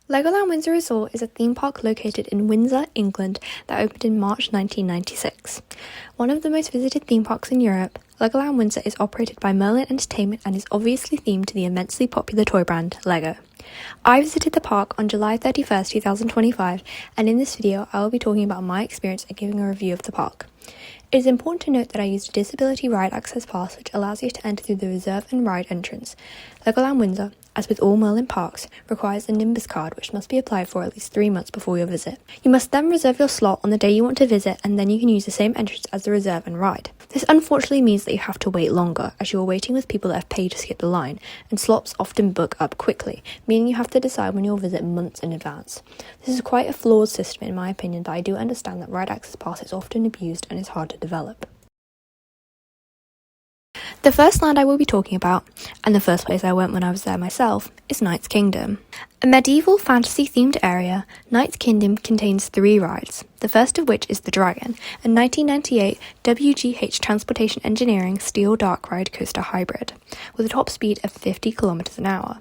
Legoland Windsor Resort is a theme park located in Windsor, England, that opened in March 1996. One of the most visited theme parks in Europe, Legoland Windsor is operated by Merlin Entertainment and is obviously themed to the immensely popular toy brand, Lego. I visited the park on July 31st, 2025, and in this video I will be talking about my experience and giving a review of the park. It is important to note that I used a disability ride access pass which allows you to enter through the reserve and ride entrance. Legoland Windsor, as with all Merlin parks, requires a Nimbus card which must be applied for at least 3 months before your visit. You must then reserve your slot on the day you want to visit, and then you can use the same entrance as the reserve and ride. This unfortunately means that you have to wait longer, as you are waiting with people that have paid to skip the line, and slots often book up quickly, meaning you have to decide when you'll visit months in advance. This is quite a flawed system in my opinion, but I do understand that ride access pass is often abused and is hard to develop. The first land I will be talking about, and the first place I went when I was there myself, is Knight's Kingdom. A medieval fantasy-themed area, Knight's Kingdom contains 3 rides, the first of which is the Dragon, a 1998 WGH Transportation Engineering Steel Dark Ride Coaster Hybrid, with a top speed of 50 km an hour.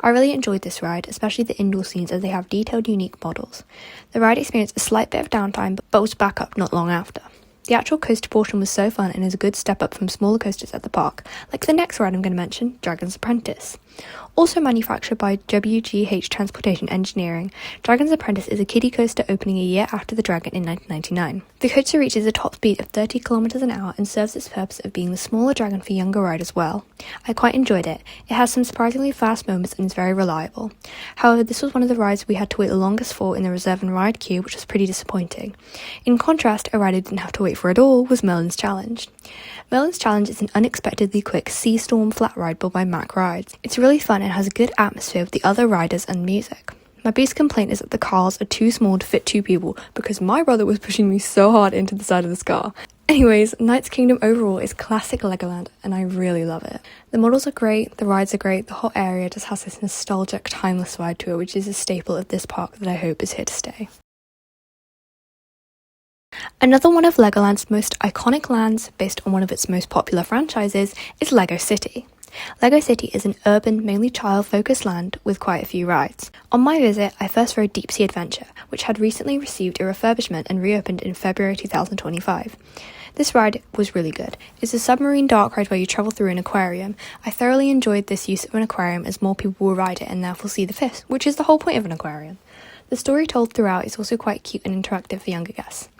I really enjoyed this ride, especially the indoor scenes as they have detailed unique models. The ride experienced a slight bit of downtime, but was back up not long after. The actual coaster portion was so fun and is a good step up from smaller coasters at the park, like the next ride I'm going to mention, Dragon's Apprentice. Also manufactured by WGH Transportation Engineering, Dragon's Apprentice is a kiddie coaster opening a year after the Dragon in 1999. The coaster reaches a top speed of 30 km an hour and serves its purpose of being the smaller Dragon for younger riders well. I quite enjoyed it. It has some surprisingly fast moments and is very reliable. However, this was one of the rides we had to wait the longest for in the reserve and ride queue, which was pretty disappointing. In contrast, a ride I didn't have to wait for at all was Merlin's Challenge. Merlin's Challenge is an unexpectedly quick Sea Storm flat ride built by Mack Rides. It's really fun and has a good atmosphere with the other riders and music. My biggest complaint is that the cars are too small to fit 2 people because my brother was pushing me so hard into the side of this car. Anyways, Knight's Kingdom overall is classic Legoland and I really love it. The models are great, the rides are great, the whole area just has this nostalgic, timeless vibe to it, which is a staple of this park that I hope is here to stay. Another one of Legoland's most iconic lands, based on one of its most popular franchises, is Lego City. Lego City is an urban, mainly child-focused land with quite a few rides. On my visit, I first rode Deep Sea Adventure, which had recently received a refurbishment and reopened in February 2025. This ride was really good. It's a submarine dark ride where you travel through an aquarium. I thoroughly enjoyed this use of an aquarium as more people will ride it and therefore see the fish, which is the whole point of an aquarium. The story told throughout is also quite cute and interactive for younger guests.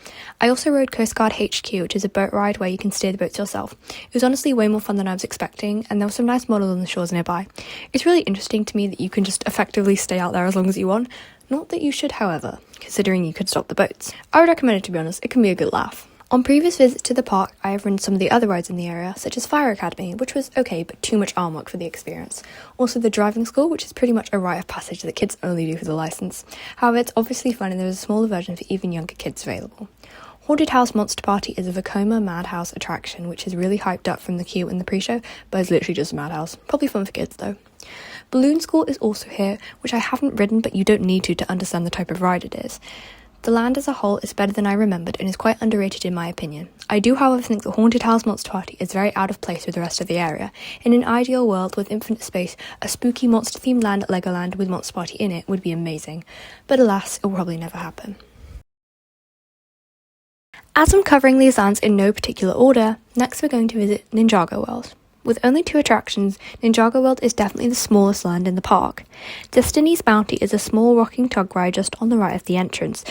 I also rode Coast Guard HQ, which is a boat ride where you can steer the boats yourself. It was honestly way more fun than I was expecting, and there were some nice models on the shores nearby. It's really interesting to me that you can just effectively stay out there as long as you want. Not that you should, however, considering you could stop the boats. I would recommend it, to be honest. It can be a good laugh. On previous visits to the park, I have ridden some of the other rides in the area, such as Fire Academy, which was okay but too much arm work for the experience. Also the driving school, which is pretty much a rite of passage that kids only do for the license. However, it's obviously fun and there is a smaller version for even younger kids available. Haunted House Monster Party is a Vekoma Madhouse attraction, which is really hyped up from the queue in the pre-show, but is literally just a madhouse. Probably fun for kids though. Balloon School is also here, which I haven't ridden but you don't need to understand the type of ride it is. The land as a whole is better than I remembered and is quite underrated in my opinion. I do however think that Haunted House Monster Party is very out of place with the rest of the area. In an ideal world with infinite space, a spooky monster themed land at Legoland with Monster Party in it would be amazing. But alas, it will probably never happen. As I'm covering these lands in no particular order, next we're going to visit Ninjago World. With only 2 attractions, Ninjago World is definitely the smallest land in the park. Destiny's Bounty is a small rocking tug ride just on the right of the entrance,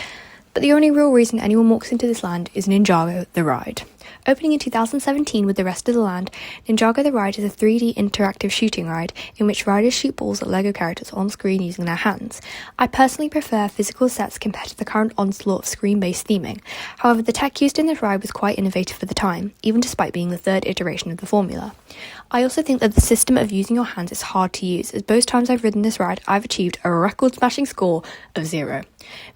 but the only real reason anyone walks into this land is Ninjago the ride. Opening in 2017 with the rest of the land, Ninjago the Ride is a 3D interactive shooting ride in which riders shoot balls at LEGO characters on screen using their hands. I personally prefer physical sets compared to the current onslaught of screen-based theming. However, the tech used in this ride was quite innovative for the time, even despite being the 3rd iteration of the formula. I also think that the system of using your hands is hard to use, as both times I've ridden this ride, I've achieved a record-smashing score of 0.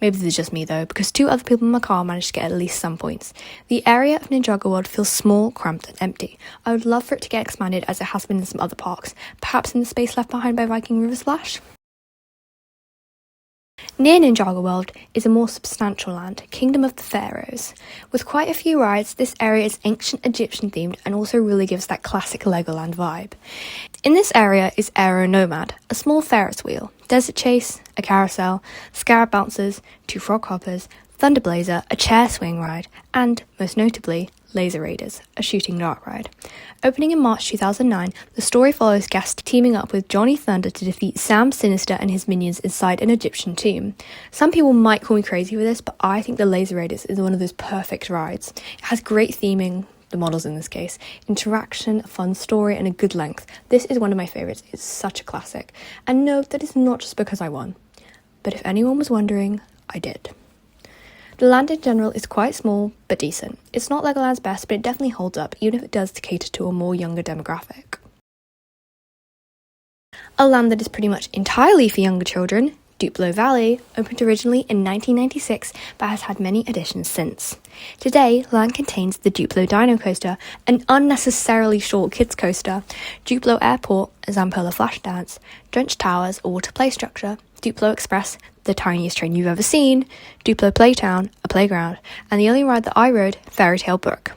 Maybe this is just me though, because 2 other people in my car managed to get at least some points. The area of Ninjago World feels small, cramped and empty. I would love for it to get expanded as it has been in some other parks, perhaps in the space left behind by Viking River Splash. Near Ninjago World is a more substantial land, Kingdom of the Pharaohs. With quite a few rides, this area is ancient Egyptian themed and also really gives that classic Legoland vibe. In this area is Aero Nomad, a small Ferris wheel, Desert Chase, a carousel, Scarab Bouncers, 2 frog hoppers, Thunder Blazer, a chair swing ride, and, most notably, Laser Raiders, a shooting dart ride. Opening in March 2009, the story follows guests teaming up with Johnny Thunder to defeat Sam Sinister and his minions inside an Egyptian tomb. Some people might call me crazy with this, but I think the Laser Raiders is one of those perfect rides. It has great theming, the models in this case, interaction, a fun story, and a good length. This is one of my favourites. It's such a classic. And no, that is not just because I won. But if anyone was wondering, I did. The land in general is quite small, but decent. It's not Legoland's best, but it definitely holds up, even if it does cater to a more younger demographic. A land that is pretty much entirely for younger children, Duplo Valley, opened originally in 1996, but has had many additions since. Today, land contains the Duplo Dino Coaster, an unnecessarily short kids coaster, Duplo Airport, a Zamperla Flash Dance, Drench Towers, a water play structure, Duplo Express, the tiniest train you've ever seen, Duplo Playtown, a playground, and the only ride that I rode, Fairy Tale Brook.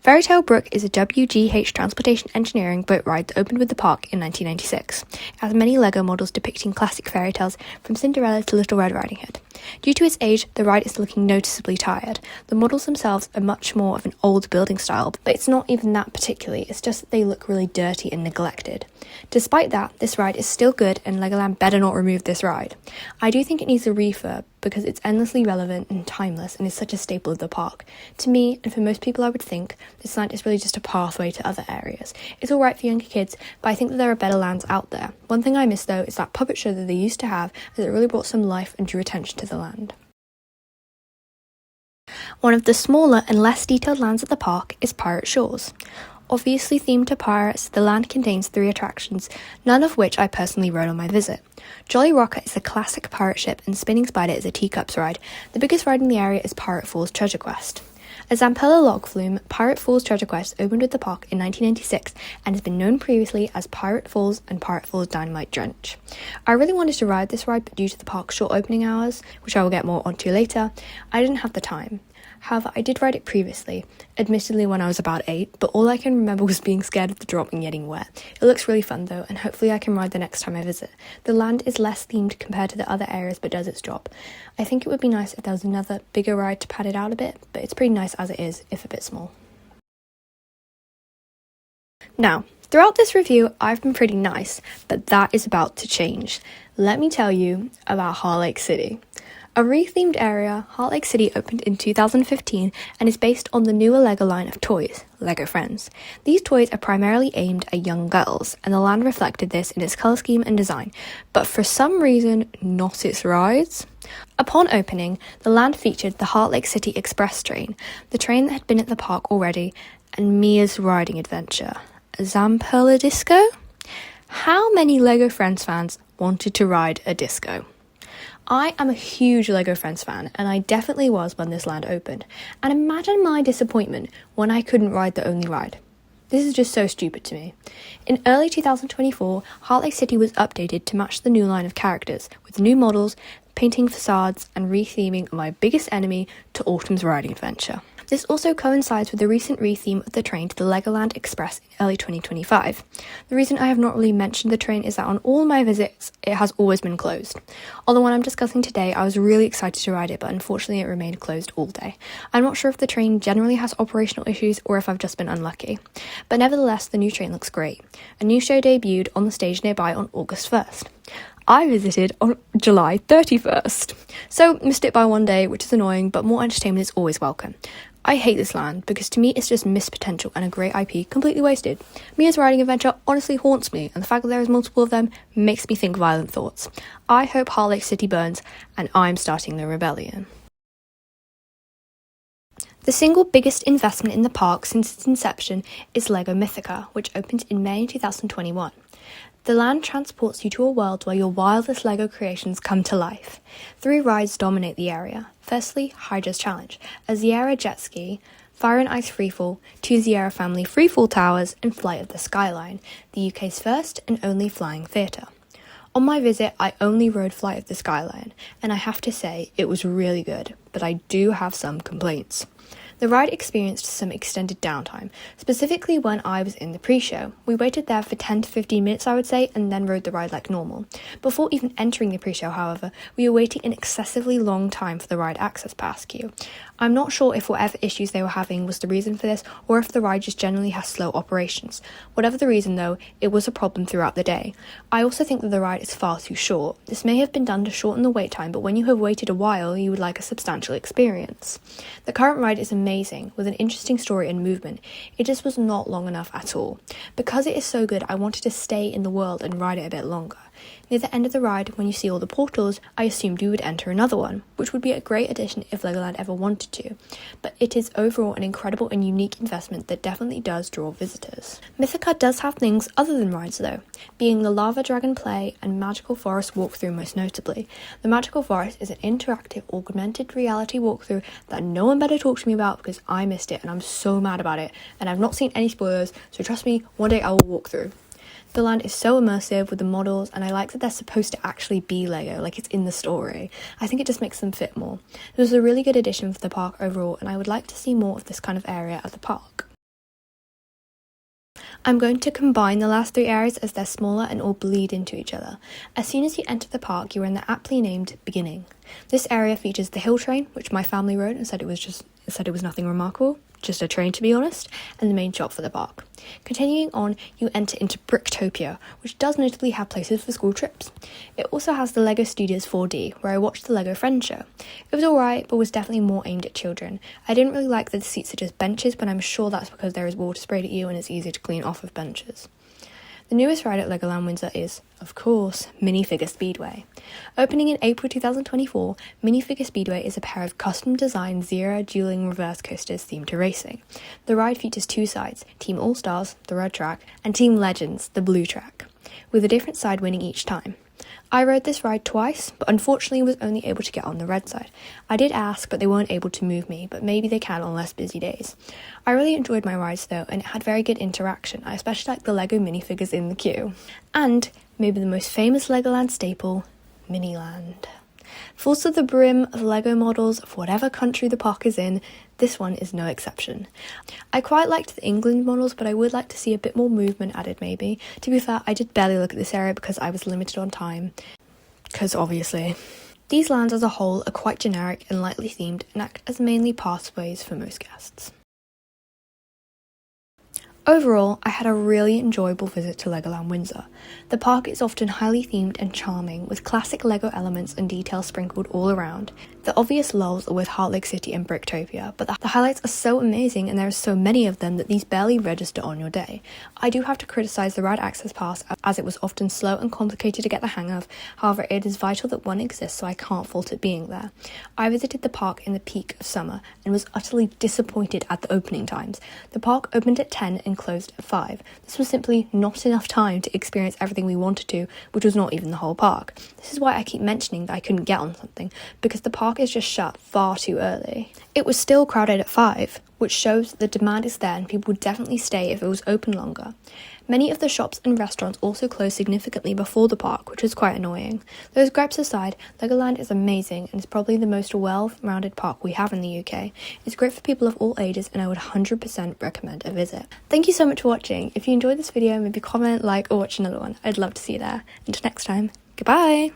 Fairy Tale Brook is a WGH Transportation Engineering boat ride that opened with the park in 1996. It has many Lego models depicting classic fairy tales from Cinderella to Little Red Riding Hood. Due to its age, the ride is looking noticeably tired. The models themselves are much more of an old building style, but it's not even that particularly, it's just that they look really dirty and neglected. Despite that, this ride is still good and Legoland better not remove this ride. I do think it needs a refurb because it's endlessly relevant and timeless and is such a staple of the park. To me, and for most people I would think, this land is really just a pathway to other areas. It's alright for younger kids, but I think that there are better lands out there. One thing I miss though is that puppet show that they used to have, as it really brought some life and drew attention to the land. One of the smaller and less detailed lands at the park is Pirate Shores. Obviously themed to pirates, the land contains 3 attractions, none of which I personally rode on my visit. Jolly Rocker is a classic pirate ship and Spinning Spider is a teacups ride. The biggest ride in the area is Pirate Falls Treasure Quest. A Zamperla log flume, Pirate Falls Treasure Quest opened with the park in 1996 and has been known previously as Pirate Falls and Pirate Falls Dynamite Drench. I really wanted to ride this ride, but due to the park's short opening hours, which I will get more onto later, I didn't have the time. However, I did ride it previously, admittedly when I was about 8, but all I can remember was being scared of the drop and getting wet. It looks really fun though, and hopefully I can ride the next time I visit. The land is less themed compared to the other areas, but does its job. I think it would be nice if there was another bigger ride to pad it out a bit, but it's pretty nice as it is, if a bit small. Now, throughout this review, I've been pretty nice, but that is about to change. Let me tell you about Heart Lake City. A re-themed area, Heart Lake City opened in 2015 and is based on the newer Lego line of toys, Lego Friends. These toys are primarily aimed at young girls, and the land reflected this in its colour scheme and design, but for some reason, not its rides. Upon opening, the land featured the Heart Lake City Express train, the train that had been at the park already, and Mia's riding adventure. A Zamperla disco? How many Lego Friends fans wanted to ride a disco? I am a huge Lego Friends fan, and I definitely was when this land opened. And imagine my disappointment when I couldn't ride the only ride. This is just so stupid to me. In early 2024, Heart Lake City was updated to match the new line of characters, with new models, painting facades, and re-theming my biggest enemy to Autumn's riding adventure. This also coincides with the recent re-theme of the train to the Legoland Express in early 2025. The reason I have not really mentioned the train is that on all my visits, it has always been closed. On the one I'm discussing today, I was really excited to ride it, but unfortunately it remained closed all day. I'm not sure if the train generally has operational issues or if I've just been unlucky. But nevertheless, the new train looks great. A new show debuted on the stage nearby on August 1st. I visited on July 31st. So, missed it by one day, which is annoying, but more entertainment is always welcome. I hate this land because to me it's just missed potential and a great IP completely wasted. Mia's riding adventure honestly haunts me, and the fact that there is multiple of them makes me think violent thoughts. I hope Heart Lake City burns, and I'm starting the rebellion. The single biggest investment in the park since its inception is Lego Mythica, which opened in May 2021. The land transports you to a world where your wildest Lego creations come to life. 3 rides dominate the area. Firstly, Hydra's Challenge, a Zieara jet ski, Fire and Ice Freefall, 2 Zieara family freefall towers, and Flight of the Skyline, the UK's first and only flying theatre. On my visit, I only rode Flight of the Skyline, and I have to say it was really good, but I do have some complaints. The ride experienced some extended downtime, specifically when I was in the pre-show. We waited there for 10 to 15 minutes, I would say, and then rode the ride like normal. Before even entering the pre-show, however, we were waiting an excessively long time for the ride access pass queue. I'm not sure if whatever issues they were having was the reason for this, or if the ride just generally has slow operations. Whatever the reason though, it was a problem throughout the day. I also think that the ride is far too short. This may have been done to shorten the wait time, but when you have waited a while, you would like a substantial experience. The current ride is amazing, with an interesting story and movement. It just was not long enough at all. Because it is so good, I wanted to stay in the world and ride it a bit longer. Near the end of the ride, when you see all the portals, I assumed you would enter another one, which would be a great addition if Legoland ever wanted to, but it is overall an incredible and unique investment that definitely does draw visitors. Mythica does have things other than rides though, being the Lava Dragon play and Magical Forest walkthrough most notably. The Magical Forest is an interactive augmented reality walkthrough that no one better talk to me about because I missed it and I'm so mad about it, and I've not seen any spoilers, so trust me, one day I will walk through. The land is so immersive with the models, and I like that they're supposed to actually be Lego, like it's in the story. I think it just makes them fit more. It was a really good addition for the park overall, and I would like to see more of this kind of area at the park. I'm going to combine the last three areas as they're smaller and all bleed into each other. As soon as you enter the park, you're in the aptly named beginning. This area features the hill train, which my family rode and said it was nothing remarkable, just a train to be honest, and the main shop for the park. Continuing on, you enter into Bricktopia, which does notably have places for school trips. It also has the Lego Studios 4D, where I watched the Lego Friends show. It was alright, but was definitely more aimed at children. I didn't really like that the seats are just benches, but I'm sure that's because there is water sprayed at you and it's easy to clean off of benches. The newest ride at Legoland Windsor is, of course, Minifigure Speedway. Opening in April 2024, Minifigure Speedway is a pair of custom-designed Zero dueling reverse coasters themed to racing. The ride features two sides, Team All-Stars, the red track, and Team Legends, the blue track, with a different side winning each time. I rode this ride twice, but unfortunately was only able to get on the red side. I did ask, but they weren't able to move me, but maybe they can on less busy days. I really enjoyed my rides though, and it had very good interaction. I especially liked the Lego minifigures in the queue. And, maybe the most famous Legoland staple, Miniland. Full to the brim of Lego models of whatever country the park is in, this one is no exception. I quite liked the England models, but I would like to see a bit more movement added maybe. To be fair, I did barely look at this area because I was limited on time. Because obviously. These lands as a whole are quite generic and lightly themed and act as mainly pathways for most guests. Overall, I had a really enjoyable visit to Legoland Windsor. The park is often highly themed and charming, with classic Lego elements and details sprinkled all around. The obvious lulls are with Heart Lake City and Bricktopia, but the highlights are so amazing and there are so many of them that these barely register on your day. I do have to criticise the ride access pass as it was often slow and complicated to get the hang of, however it is vital that one exists so I can't fault it being there. I visited the park in the peak of summer and was utterly disappointed at the opening times. The park opened at 10 and closed at 5. This was simply not enough time to experience everything we wanted to, which was not even the whole park. This is why I keep mentioning that I couldn't get on something, because the park is just shut far too early. It was still crowded at 5, which shows that the demand is there and people would definitely stay if it was open longer. Many of the shops and restaurants also closed significantly before the park, which was quite annoying. Those gripes aside, Legoland is amazing and is probably the most well-rounded park we have in the UK. It's great for people of all ages and I would 100% recommend a visit. Thank you so much for watching. If you enjoyed this video, maybe comment, like, or watch another one. I'd love to see you there. Until next time, goodbye!